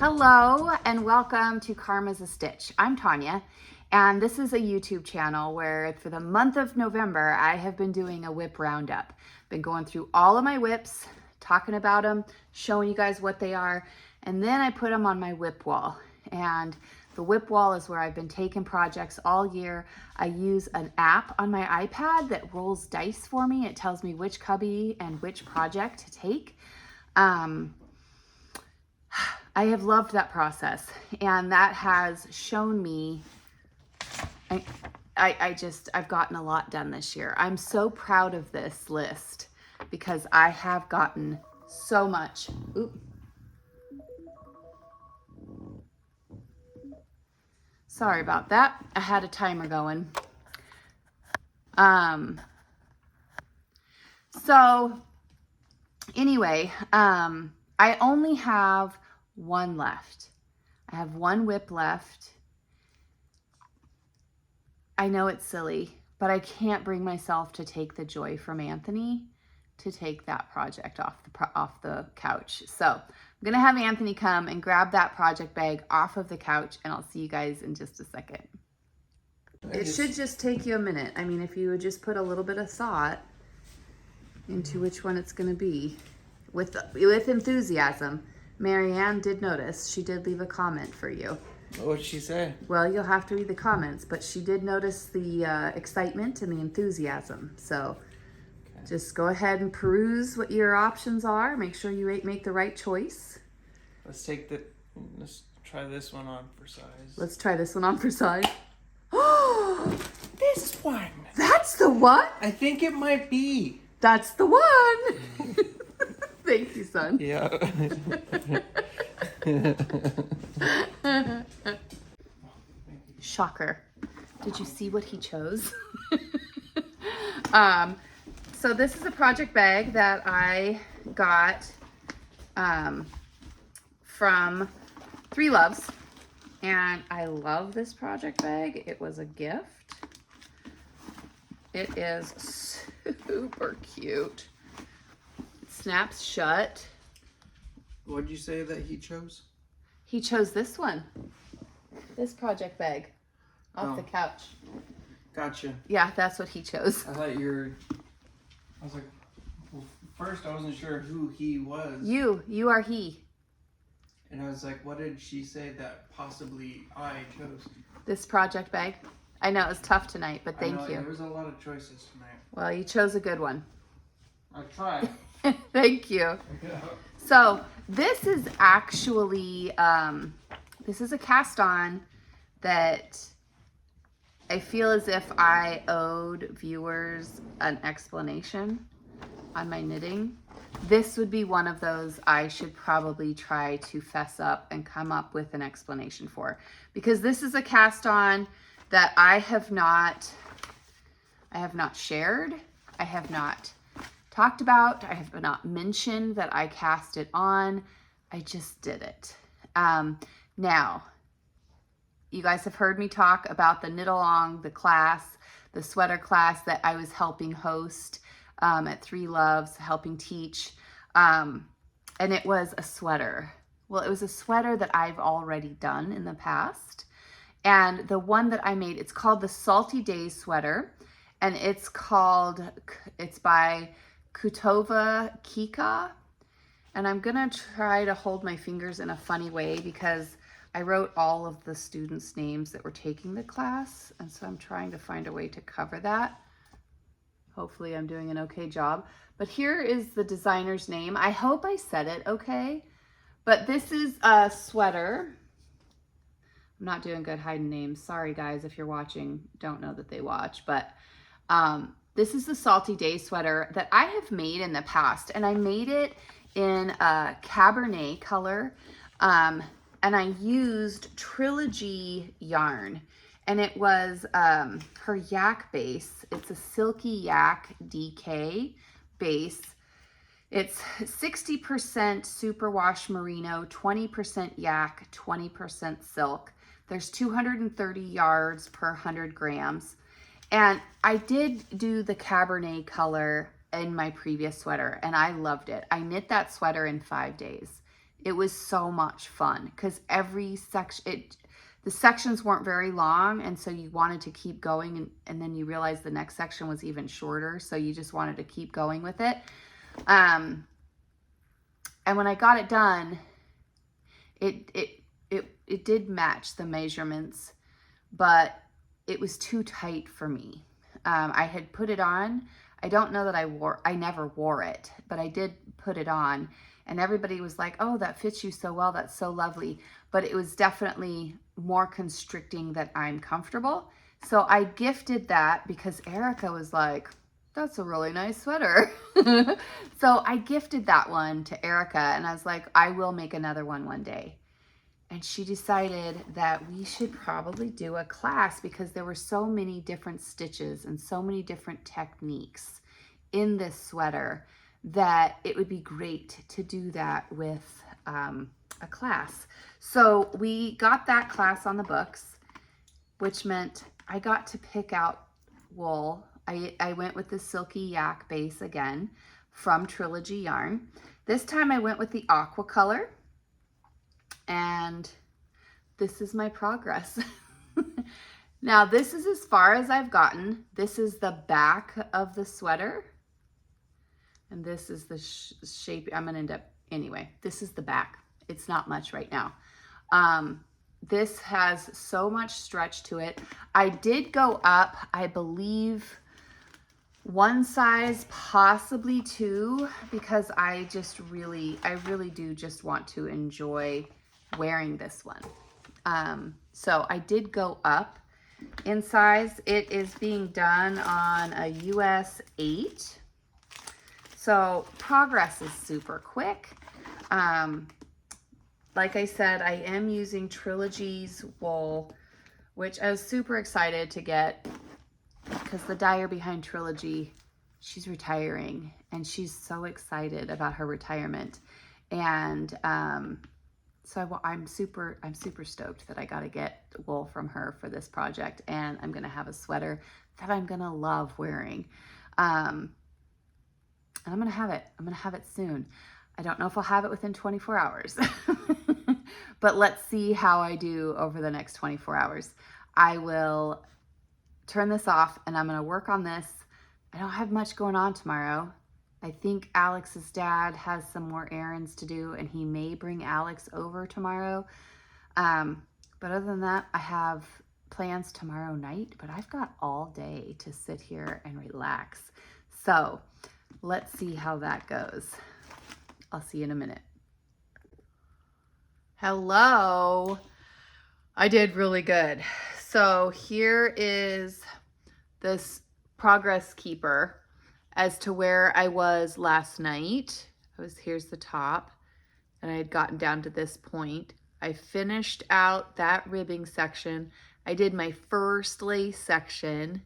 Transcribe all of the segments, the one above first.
Hello and welcome to Karma's a Stitch. I'm Tonya, and this is a YouTube channel where for the month of November I have been doing a WIP roundup. Been going through all of my WIPs, talking about them, showing you guys what they are, and then I put them on my WIP wall. And the WIP wall is where I've been taking projects all year. I use an app on my iPad that rolls dice for me. It tells me which cubby and which project to take. I have loved that process, and that has shown me, I've gotten a lot done this year. I'm so proud of this list because I have gotten so much. Oop. Sorry about that. I had a timer going. So anyway, I only have one left. I have one WIP left. I know it's silly, but I can't bring myself to take the joy from Anthony to take that project off the couch. So I'm gonna have Anthony come and grab that project bag off of the couch, and I'll see you guys in just a second. It should just take you a minute. I mean, if you would just put a little bit of thought into which one it's gonna be with enthusiasm. Marianne did notice. She did leave a comment for you. What did she say? Well, you'll have to read the comments, but she did notice the excitement and the enthusiasm. So just go ahead and peruse what your options are. Make sure you make the right choice. Let's try this one on for size. Let's try this one on for size. Oh, this one. That's the one? I think it might be. That's the one. Thank you, son. Yeah. Shocker. Did you see what he chose? So this is a project bag that I got from Three Loves. And I love this project bag. It was a gift. It is super cute. Snaps shut. What did you say that he chose? He chose this one. This project bag off the couch. Gotcha. Yeah, that's what he chose. I thought I was like, well, first I wasn't sure who he was. You are he. And I was like, what did she say that possibly I chose? This project bag. I know it was tough tonight, but thank you. There was a lot of choices tonight. Well, you chose a good one. I tried. Thank you. Yeah. So this is actually, this is a cast on that I feel as if I owed viewers an explanation on my knitting. This would be one of those I should probably try to fess up and come up with an explanation for, because this is a cast on that I have not shared. I have not talked about. I have not mentioned that I cast it on. I just did it. Now, you guys have heard me talk about the knit along, the class, the sweater class that I was helping host at Three Loves, helping teach. And it was a sweater. Well, it was a sweater that I've already done in the past. And the one that I made, it's called the Salty Days sweater. And it's by Kutova Kika, and I'm gonna try to hold my fingers in a funny way because I wrote all of the students' names that were taking the class, and so I'm trying to find a way to cover that. Hopefully I'm doing an okay job. But here is the designer's name. I hope I said it okay, but this is a sweater. I'm not doing good hiding names. Sorry guys, if you're watching, don't know that they watch, but this is the Salty Day sweater that I have made in the past, and I made it in a Cabernet color, and I used Trilogy yarn, and it was her yak base. It's a silky yak DK base. It's 60% superwash merino, 20% yak, 20% silk. There's 230 yards per 100 grams. And I did do the Cabernet color in my previous sweater, and I loved it. I knit that sweater in 5 days. It was so much fun because every section, the sections weren't very long, and so you wanted to keep going, and then you realized the next section was even shorter, so you just wanted to keep going with it. And when I got it done, it did match the measurements, but it was too tight for me. I had put it on. I don't know that I never wore it, but I did put it on, and everybody was like, oh, that fits you so well. That's so lovely. But it was definitely more constricting than I'm comfortable. So I gifted that because Erica was like, that's a really nice sweater. So I gifted that one to Erica, and I was like, I will make another one day. And she decided that we should probably do a class because there were so many different stitches and so many different techniques in this sweater that it would be great to do that with a class. So we got that class on the books, which meant I got to pick out wool. I went with the Silky Yak base again from Trilogy Yarn. This time I went with the aqua color. And this is my progress. Now this is as far as I've gotten. This is the back of the sweater. And this is the shape. I'm gonna end up, anyway, this is the back. It's not much right now. This has so much stretch to it. I did go up, I believe, 1 size, possibly 2, because I really do just want to enjoy wearing this one. So I did go up in size. It is being done on a US 8. So progress is super quick. Like I said, I am using Trilogy's wool, which I was super excited to get because the dyer behind Trilogy, she's retiring and she's so excited about her retirement. And so I'm super stoked that I got to get wool from her for this project, and I'm going to have a sweater that I'm going to love wearing. And I'm going to have it. I'm going to have it soon. I don't know if I'll have it within 24 hours, but let's see how I do over the next 24 hours. I will turn this off and I'm going to work on this. I don't have much going on tomorrow. I think Alex's dad has some more errands to do, and he may bring Alex over tomorrow. But other than that, I have plans tomorrow night, but I've got all day to sit here and relax. So let's see how that goes. I'll see you in a minute. Hello. I did really good. So here is this progress keeper as to where I was last night. Here's the top, and I had gotten down to this point. I finished out that ribbing section. I did my first lace section.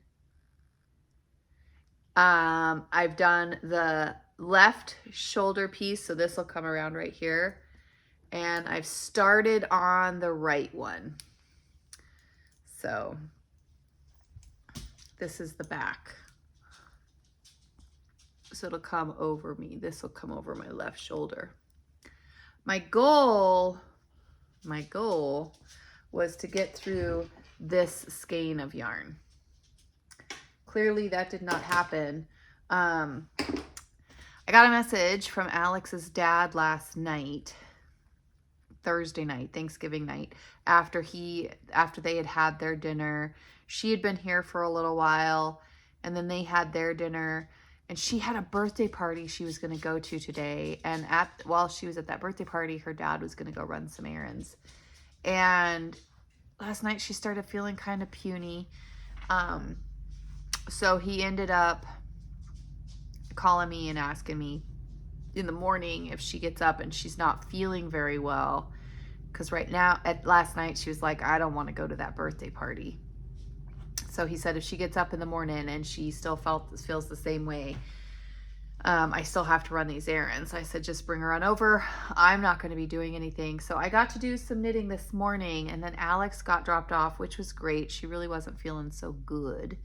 I've done the left shoulder piece, so this will come around right here. And I've started on the right one. So this is the back. So it'll come over me. This will come over my left shoulder. My goal was to get through this skein of yarn. Clearly that did not happen. I got a message from Alex's dad last night, Thursday night, Thanksgiving night, after they had their dinner. She had been here for a little while, and then they had their dinner, and she had a birthday party she was going to go to today. And while she was at that birthday party, her dad was going to go run some errands. And last night she started feeling kind of puny. So he ended up calling me and asking me in the morning if she gets up and she's not feeling very well. Because last night she was like, I don't want to go to that birthday party. So he said if she gets up in the morning and she still feels the same way, I still have to run these errands. I said, just bring her on over. I'm not going to be doing anything. So I got to do some knitting this morning, and then Alex got dropped off, which was great. She really wasn't feeling so good.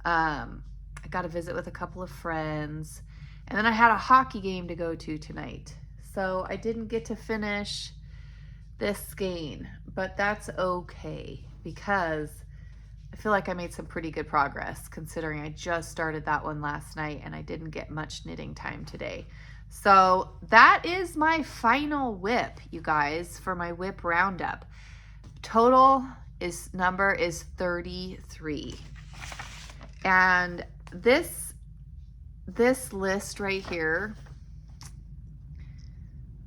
I got to visit with a couple of friends. And then I had a hockey game to go to tonight. So I didn't get to finish this skein, but that's okay because I feel like I made some pretty good progress considering I just started that one last night and I didn't get much knitting time today. So that is my final WIP, you guys, for my WIP roundup. Total number is 33. And this list right here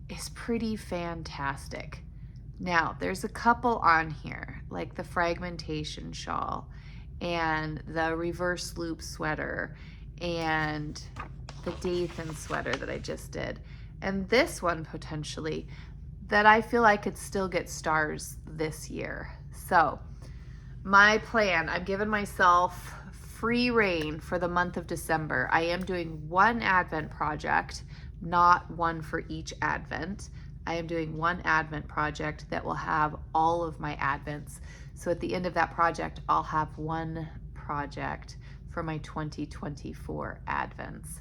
is pretty fantastic. Now, there's a couple on here, like the fragmentation shawl and the reverse loop sweater and the Dathan sweater that I just did. And this one potentially that I feel I could still get stars this year. So my plan, I'm giving myself free reign for the month of December. I am doing one Advent project, not one for each Advent. I am doing one Advent project that will have all of my Advents. So at the end of that project, I'll have one project for my 2024 Advents.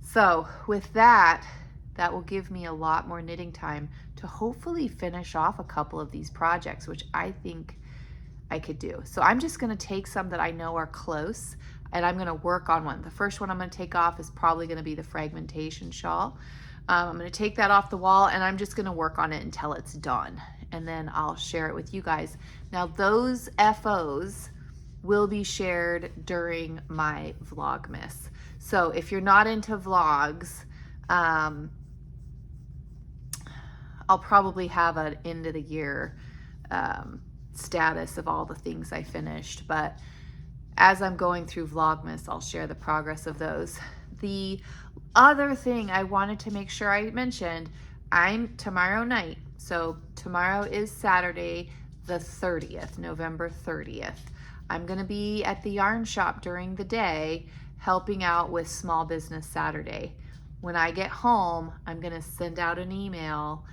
So with that, that will give me a lot more knitting time to hopefully finish off a couple of these projects, which I think I could do. So I'm just gonna take some that I know are close and I'm gonna work on one. The first one I'm gonna take off is probably gonna be the fragmentation shawl. I'm gonna take that off the wall and I'm just gonna work on it until it's done. And then I'll share it with you guys. Now those FOs will be shared during my Vlogmas. So if you're not into vlogs, I'll probably have an end of the year status of all the things I finished, but as I'm going through Vlogmas, I'll share the progress of those. The other thing I wanted to make sure I mentioned, I'm tomorrow night, so tomorrow is Saturday the 30th, November 30th. I'm gonna be at the yarn shop during the day helping out with Small Business Saturday. When I get home, I'm gonna send out an email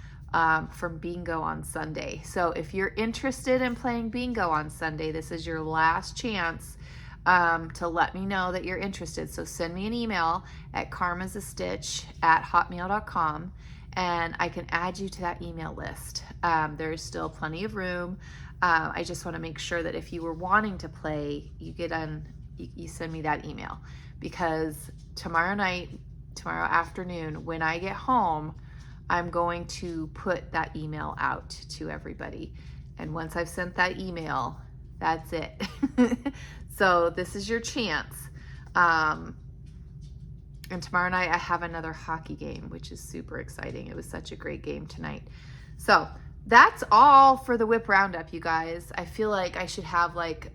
from bingo on Sunday. So if you're interested in playing bingo on Sunday, this is your last chance to let me know that you're interested. So send me an email at karmasastitch@hotmail.com and I can add you to that email list. There's still plenty of room. I just want to make sure that if you were wanting to play, you send me that email, because tomorrow afternoon, when I get home, I'm going to put that email out to everybody. And once I've sent that email, that's it. So this is your chance. And tomorrow night I have another hockey game, which is super exciting. It was such a great game tonight. So that's all for the WIP roundup, you guys. I feel like I should have like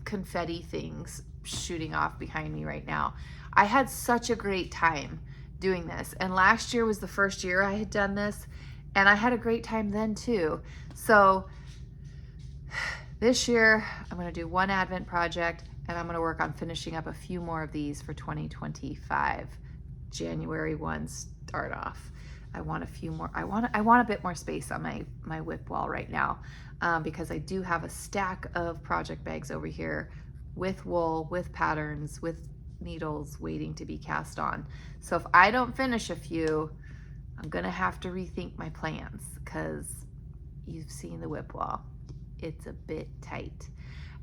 confetti things shooting off behind me right now. I had such a great time doing this, and last year was the first year I had done this and I had a great time then too. So this year I'm going to do one Advent project and I'm going to work on finishing up a few more of these for 2025. January 1 start off. I want a few more. I want a bit more space on my WIP wall right now, because I do have a stack of project bags over here with wool, with patterns, with needles waiting to be cast on. So if I don't finish a few, I'm gonna have to rethink my plans, because you've seen the WIP wall. It's a bit tight.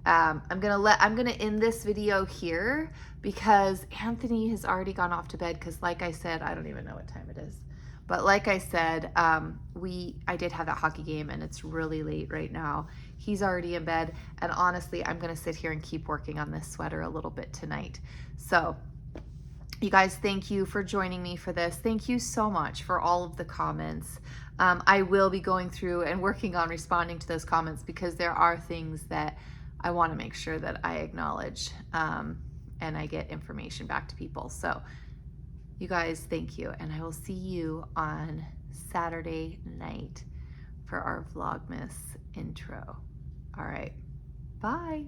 I'm gonna end this video here because Anthony has already gone off to bed, because like I said, I don't even know what time it is. But like I said, I did have that hockey game and it's really late right now. He's already in bed, and honestly, I'm gonna sit here and keep working on this sweater a little bit tonight. So you guys, thank you for joining me for this. Thank you so much for all of the comments. I will be going through and working on responding to those comments, because there are things that I wanna make sure that I acknowledge and I get information back to people. So you guys, thank you, and I will see you on Saturday night for our Vlogmas intro. All right, bye.